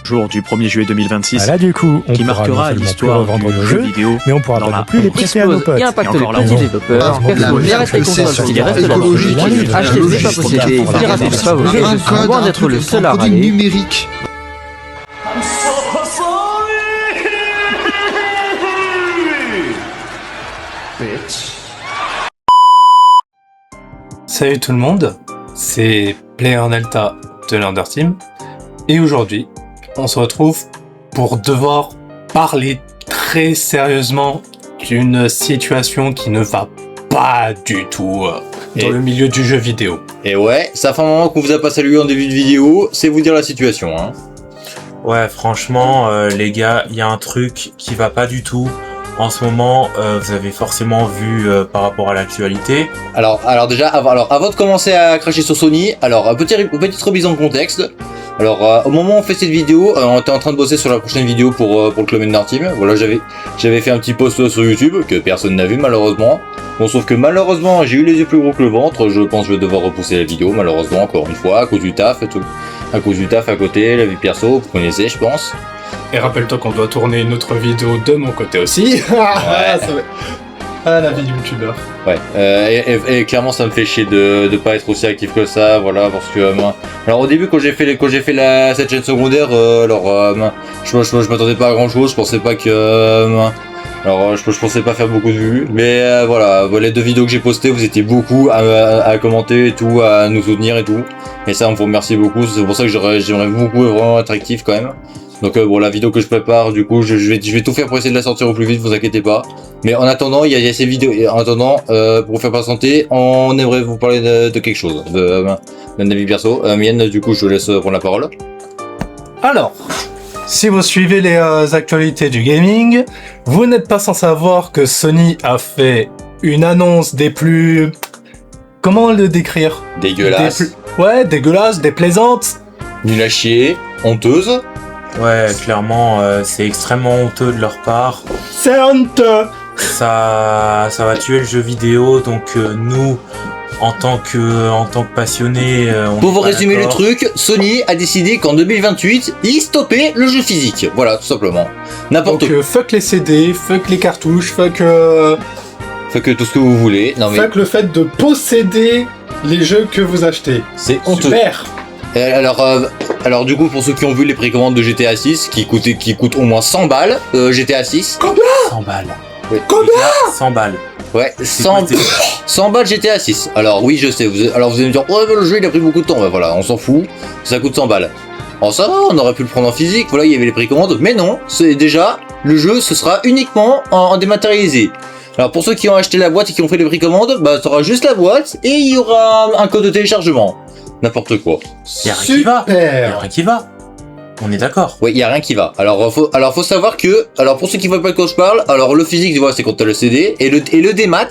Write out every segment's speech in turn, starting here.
jour du 1er juillet 2026, Voilà, du coup, on qui pourra marquera non l'histoire seulement plus du revendre nos jeu jeux, vidéo mais on pourra dans pas la non plus les prêter à nos potes. Et impacte Et les encore là, petits on- développeurs, La merde que c'est sur qui restent là. écologique, Acheter des pas posséder, pirater pas vos jeux, un code, loin un d'être truc, le seul un à produit râler. numérique. Salut tout le monde, c'est Player Delta de l'Underteam et aujourd'hui on se retrouve pour devoir parler très sérieusement d'une situation qui ne va pas du tout dans le milieu du jeu vidéo. Et ouais, ça fait un moment qu'on vous a pas salué en début de vidéo, c'est vous dire la situation, hein. Ouais, franchement, les gars, il y a un truc qui va pas du tout. En ce moment, vous avez forcément vu par rapport à l'actualité. Alors déjà, avant de commencer à cracher sur Sony, petite remise en contexte. Alors, au moment où on fait cette vidéo, on était en train de bosser sur la prochaine vidéo pour le Club Underteam. Voilà, j'avais fait un petit post sur YouTube que personne n'a vu malheureusement. Bon, sauf que malheureusement, j'ai eu les yeux plus gros que le ventre. Je pense que je vais devoir repousser la vidéo, malheureusement, encore une fois, à cause du taf et tout. À cause du taf à côté, la vie perso, vous connaissez, je pense. Et rappelle-toi qu'on doit tourner une autre vidéo de mon côté aussi. Ah, la vie du youtubeur. Ouais, et clairement ça me fait chier de pas être aussi actif que ça, voilà, parce que alors au début quand j'ai fait cette chaîne secondaire, je m'attendais pas à grand chose, je pensais pas que je pensais pas faire beaucoup de vues, mais voilà, les deux vidéos que j'ai postées, vous étiez beaucoup à commenter et tout, à nous soutenir et tout, et ça on vous remercie beaucoup, c'est pour ça que j'aimerais beaucoup vraiment être actif quand même. Donc bon, la vidéo que je prépare, du coup, je vais tout faire pour essayer de la sortir au plus vite, vous inquiétez pas. Mais en attendant, il y a ces vidéos. Et en attendant, pour vous faire patienter, on aimerait vous parler de quelque chose, d'un avis perso. Mienne, du coup, je te laisse prendre la parole. Alors, si vous suivez les actualités du gaming, vous n'êtes pas sans savoir que Sony a fait une annonce des plus... Comment le décrire? Dégueulasse. Ouais, dégueulasse, déplaisante. Nul à chier, honteuse. Ouais, clairement, c'est extrêmement honteux de leur part. C'est honteux. Ça va tuer le jeu vidéo, donc nous, en tant que passionnés, on Pour est vous pas résumer le d'accord. truc, Sony a décidé qu'en 2028, il stoppait le jeu physique. Voilà, tout simplement. N'importe Donc quoi. fuck les CD, fuck les cartouches, fuck Fait que tout ce que vous voulez. Non mais Fuck le fait de posséder les jeux que vous achetez. c'est honteux. Super. Alors du coup, pour ceux qui ont vu les précommandes de GTA 6, qui coûtent au moins 100 balles, GTA 6. 100 balles. Ouais. Les gars, 100 balles. Ouais, C'est 100, quoi, 100 balles GTA 6. Alors oui, je sais, vous allez me dire, ouais, mais le jeu il a pris beaucoup de temps. Bah voilà, on s'en fout, ça coûte 100 balles. Alors ça va, on aurait pu le prendre en physique, voilà, il y avait les précommandes, mais non, c'est déjà, le jeu, ce sera uniquement en dématérialisé. Alors pour ceux qui ont acheté la boîte et qui ont fait les précommandes, bah t'auras juste la boîte et il y aura un code de téléchargement. N'importe quoi. Y a rien qui va. Y a Super. rien qui va. On est d'accord. Ouais, il y a rien qui va. Alors faut savoir que, alors pour ceux qui voient pas de quoi je parle, alors le physique, tu vois, c'est quand t'as le CD et le démat.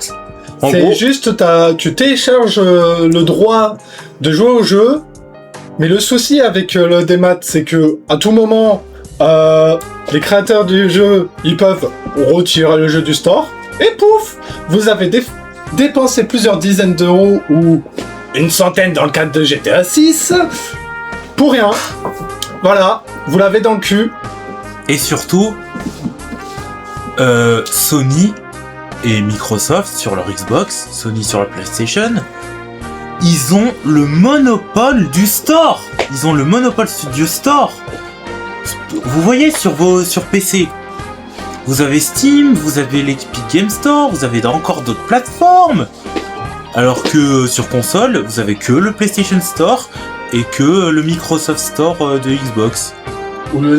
En C'est gros, juste, tu télécharges le droit de jouer au jeu, mais le souci avec le démat, c'est que à tout moment, les créateurs du jeu, ils peuvent retirer le jeu du store, et pouf, vous avez dépensé plusieurs dizaines d'euros ou une centaine dans le cadre de GTA 6 pour rien. Voilà, vous l'avez dans le cul. Et surtout, Sony et Microsoft sur leur Xbox, Sony sur la PlayStation, ils ont le monopole du store. Ils ont le monopole du store. Vous voyez sur PC, vous avez Steam, vous avez l'Epic Game Store, vous avez encore d'autres plateformes. Alors que sur console, vous avez que le PlayStation Store et que le Microsoft Store de Xbox. Ou le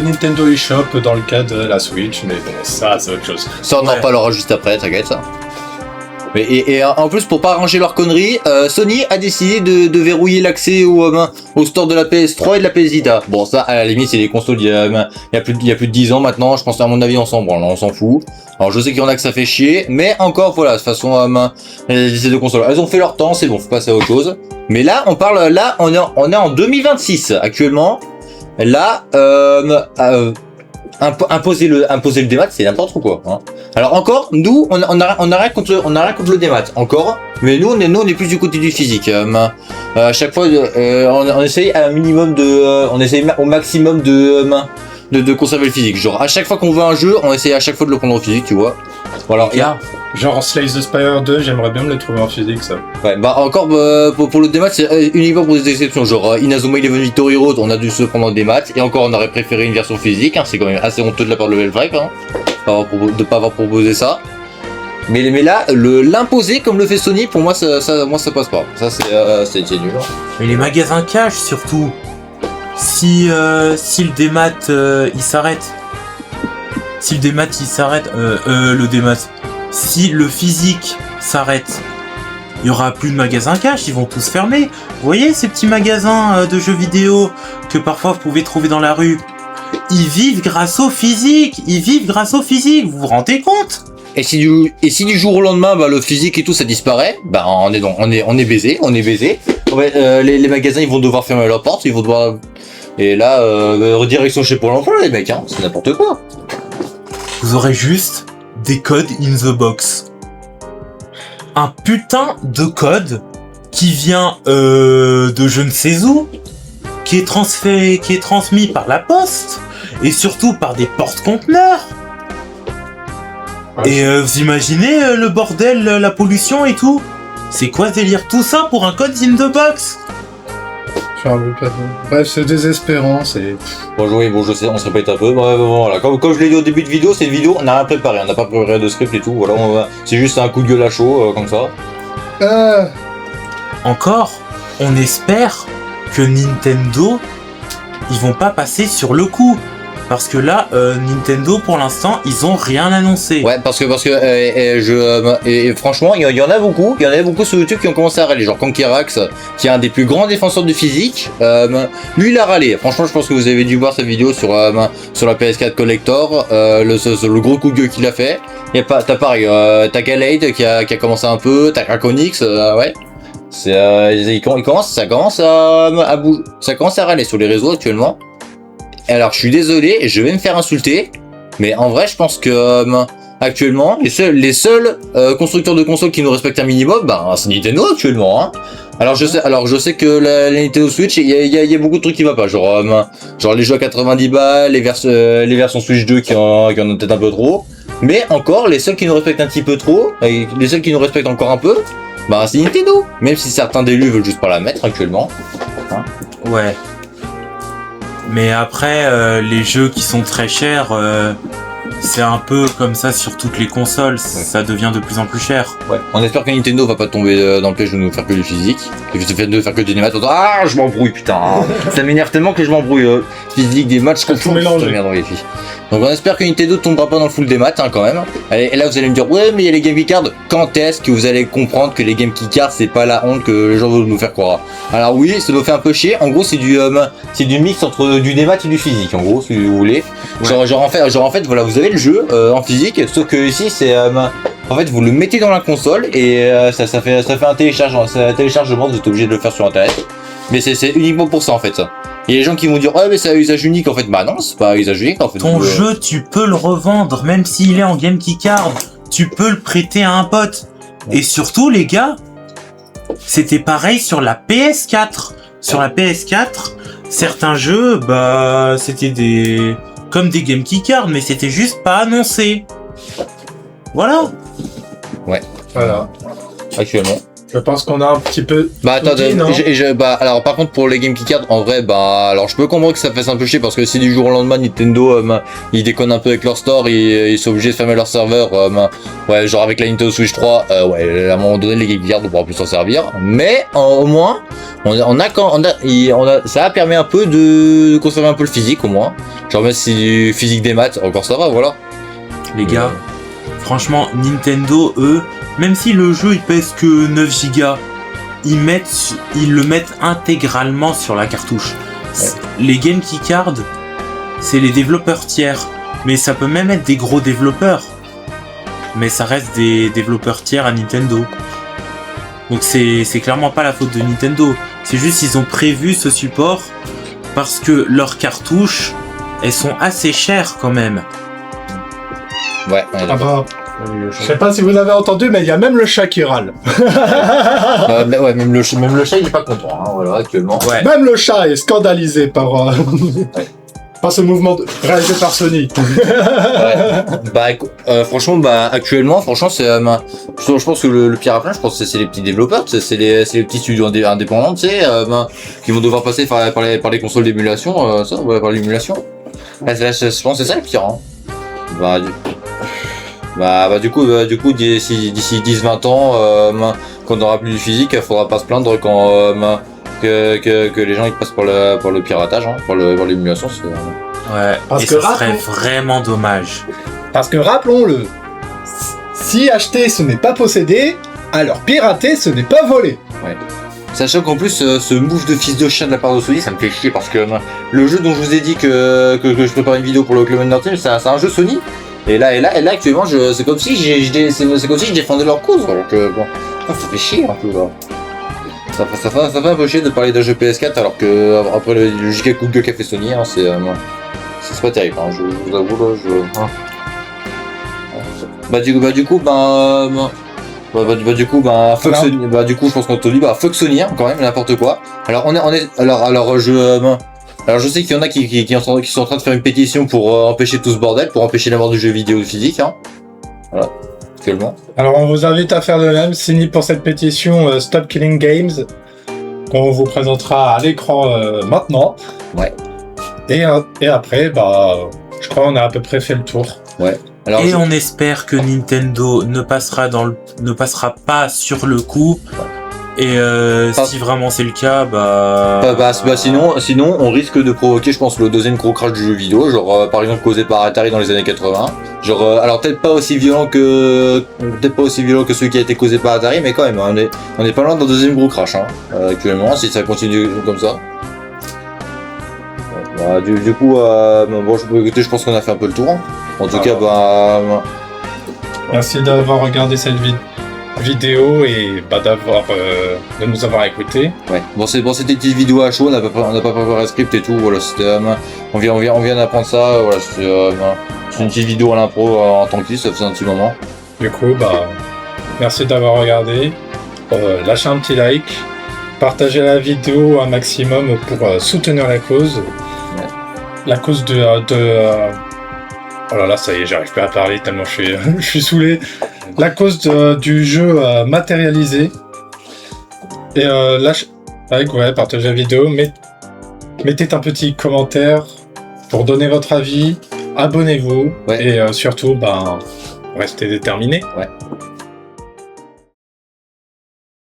Nintendo eShop dans le cas de la Switch, mais bon, ça, c'est autre chose. ça on en Ouais. reparlera juste après, t'inquiète ça. Mais, et en plus, pour pas arranger leur connerie, Sony a décidé de verrouiller l'accès au store de la PS3 et de la PS Vita. Bon, ça, à la limite, c'est des consoles il y a plus de 10 ans maintenant. Je pense, à mon avis, on s'en branle, on s'en fout. Alors, je sais qu'il y en a que ça fait chier, mais encore, voilà, de toute façon, ces deux consoles, elles ont fait leur temps, c'est bon, faut passer à autre chose. Mais là, on est en 2026 actuellement. Là, imposer le démat, c'est n'importe quoi. Hein. Alors encore, nous, on a rien contre le démat, encore. Mais nous, on est plus du côté du physique. À chaque fois, on essaye à un minimum on essaye au maximum de conserver le physique. Genre, à chaque fois qu'on veut un jeu, on essaye à chaque fois de le prendre en physique, tu vois. Voilà. Genre Slay the Spire 2, j'aimerais bien me le trouver en physique, ça. Ouais, bah encore pour le démat, c'est uniquement pour des exceptions. Genre Inazuma Eleven Victory Road, on a dû se prendre en démat, et encore on aurait préféré une version physique. Hein, c'est quand même assez honteux de la part de Level 5, hein, de pas avoir proposé ça. Mais là, l'imposer comme le fait Sony, pour moi ça passe pas. Ça c'est nul. Hein. Mais les magasins cash surtout. Si le démat il s'arrête. Si le démat il s'arrête, si le physique s'arrête, il y aura plus de magasins cash, ils vont tous fermer. Vous voyez ces petits magasins de jeux vidéo que parfois vous pouvez trouver dans la rue, ils vivent grâce au physique, vous vous rendez compte? Et si du jour au lendemain, bah, le physique et tout ça disparaît, bah on est baisé. Ouais, les magasins ils vont devoir fermer leurs portes, ils vont devoir. Et là, redirection chez Pôle emploi, les mecs, hein, c'est n'importe quoi. Vous aurez juste des codes in the box. Un putain de code qui vient de je ne sais où, qui est transmis par la poste, et surtout par des porte-conteneurs. Et vous imaginez le bordel, la pollution et tout? C'est quoi ce délire? Tout ça pour un code in the box? Bref, c'est désespérant, c'est... Bon, je sais, on se répète un peu. Bref, voilà. Comme je l'ai dit au début de vidéo, cette vidéo, on n'a rien préparé. On n'a pas préparé de script et tout. Voilà, c'est juste un coup de gueule à chaud, comme ça. Encore, on espère que Nintendo, ils vont pas passer sur le coup. Parce que là, Nintendo, pour l'instant, ils ont rien annoncé. Ouais, parce que franchement, il y en a beaucoup. Il y en a beaucoup sur YouTube qui ont commencé à râler. Genre Kankerax, qui est un des plus grands défenseurs du physique. Lui, il a râlé. Franchement, je pense que vous avez dû voir sa vidéo sur la PS4 Collector. Le gros coup de gueule qu'il a fait. T'as pareil, t'as Galade qui a commencé un peu. T'as Krakonix, ouais. Ça commence à râler sur les réseaux actuellement. Alors, je suis désolé, je vais me faire insulter, mais en vrai, je pense que actuellement, les seuls constructeurs de consoles qui nous respectent un minimum, bah, c'est Nintendo actuellement. Hein. Alors, je sais que la Nintendo Switch, il y a beaucoup de trucs qui va pas, genre les jeux à 90 balles, les versions Switch 2 qui en ont peut-être un peu trop. Mais encore, les seuls qui nous respectent un petit peu trop, et les seuls qui nous respectent encore un peu, bah, c'est Nintendo. Même si certains d'élus veulent juste pas la mettre actuellement. Hein. Ouais. Mais après, les jeux qui sont très chers, c'est un peu comme ça sur toutes les consoles, ça devient de plus en plus cher. Ouais. On espère que Nintendo va pas tomber dans le piège de nous faire que du physique, de faire que du démat. Ah, je m'embrouille, putain. Ça m'énerve tellement que je m'embrouille. Physique, des matchs, tout mélanger. Donc on espère que Nintendo tombera pas dans le full démat, hein, quand même. Et là vous allez me dire, ouais, mais il y a les Game Key Cards. Quand est-ce que vous allez comprendre que les Game Key Cards, c'est pas la honte que les gens veulent nous faire croire? Alors oui, ça nous fait un peu chier. En gros, c'est du mix entre du démat et du physique, en gros, si vous voulez. Ouais. Genre en fait, voilà, vous avez le jeu en physique, sauf que ici, c'est en fait, vous le mettez dans la console et ça fait un téléchargement, vous êtes obligé de le faire sur internet. Mais c'est uniquement pour ça en fait. Il y a des gens qui vont dire ouais mais c'est un usage unique en fait. Bah non, c'est pas un usage unique en fait. Ton jeu, tu peux le revendre, même s'il est en Game Key Card. Tu peux le prêter à un pote. Et surtout les gars, c'était pareil sur la PS4. Sur la PS4, certains jeux, bah c'était comme des Game Key Card, mais c'était juste pas annoncé. Voilà. Ouais. Voilà. Actuellement. Je pense qu'on a un petit peu... Bah attends, alors par contre pour les Game Key Cards, en vrai, bah alors je peux comprendre que ça fasse un peu chier parce que si du jour au lendemain Nintendo ils déconnent un peu avec leur store, ils sont obligés de fermer leur serveur, ouais, genre avec la Nintendo Switch 3, ouais, à un moment donné les Game Key Cards on pourra plus s'en servir, mais au moins ça a permis un peu de conserver un peu le physique au moins, genre même si du physique des maths, encore ça va, voilà. Les gars, franchement Nintendo, eux, même si le jeu il pèse que 9 Go, ils le mettent intégralement sur la cartouche. Ouais. Les Game Key Cards, c'est les développeurs tiers, mais ça peut même être des gros développeurs. Mais ça reste des développeurs tiers à Nintendo. Donc c'est clairement pas la faute de Nintendo. C'est juste qu'ils ont prévu ce support parce que leurs cartouches, elles sont assez chères quand même. Ouais, ah bah, Je sais pas si vous avez entendu, mais il y a même le chat qui râle. Ouais, même le chat, il est pas content, hein, voilà, actuellement. Ouais. Même le chat est scandalisé par, par ce mouvement réalisé par Sony. Ouais. Franchement, actuellement, franchement, c'est, je pense que le pire à plein, je pense que c'est les petits développeurs, c'est les petits studios indépendants, tu sais, qui vont devoir passer par les consoles d'émulation, par l'émulation. Là, je pense que c'est ça le pire, hein. Du coup, d'ici 10-20 ans, quand on n'aura plus du physique, il faudra pas se plaindre que les gens ils passent par le piratage, hein, par l'émulation. Ouais, Parce et que ça serait vraiment dommage. Parce que rappelons-le, si acheter ce n'est pas posséder, alors pirater ce n'est pas voler. Sachant qu'en plus, ce move de fils de chien de la part de Sony, ça me fait chier parce que le jeu dont je vous ai dit que je prépare une vidéo pour le Club Under Team, c'est un jeu Sony. Et là actuellement, c'est comme si je défendais leur cause. Donc bon, ça fait chier un peu là. Ça fait un peu chier de parler d'un jeu PS4 alors que après le giga coup de gueule qu'a fait Sony, hein, c'est pas terrible. Hein, je vous avoue là, fuck Sony, du coup je pense qu'on te dit fuck Sony, hein, quand même n'importe quoi. Alors alors je sais qu'il y en a qui sont en train de faire une pétition pour empêcher tout ce bordel, pour empêcher la mort du jeu vidéo physique, hein. Voilà, actuellement. Alors on vous invite à faire de même, signez pour cette pétition Stop Killing Games, qu'on vous présentera à l'écran maintenant. Ouais. Et après, je crois qu'on a à peu près fait le tour. Ouais. Alors, et on espère que Nintendo ne passera pas sur le coup. Et si vraiment c'est le cas, sinon on risque de provoquer, je pense, le deuxième gros crash du jeu vidéo, genre par exemple causé par Atari dans les années 80. Genre alors peut-être pas aussi violent que celui qui a été causé par Atari, mais quand même on est pas loin d'un deuxième gros crash, hein, actuellement, si ça continue comme ça. Du coup, écoutez, je pense qu'on a fait un peu le tour. Hein. En tout cas, merci d'avoir regardé cette vidéo et de nous avoir écoutés. Ouais. C'était une petite vidéo à chaud, on n'a pas préparé le script et tout. Voilà, c'était, on vient d'apprendre ça. Voilà, c'est une petite vidéo à l'impro en tant que tel, ça faisait un petit moment. Du coup, merci d'avoir regardé. Lâchez un petit like, partagez la vidéo un maximum pour soutenir la cause. La cause oh là là, ça y est, j'arrive plus à parler tellement je suis saoulé. La cause du jeu matérialisé. Et partagez la vidéo, mettez un petit commentaire pour donner votre avis, abonnez-vous et surtout, restez déterminés. Ouais.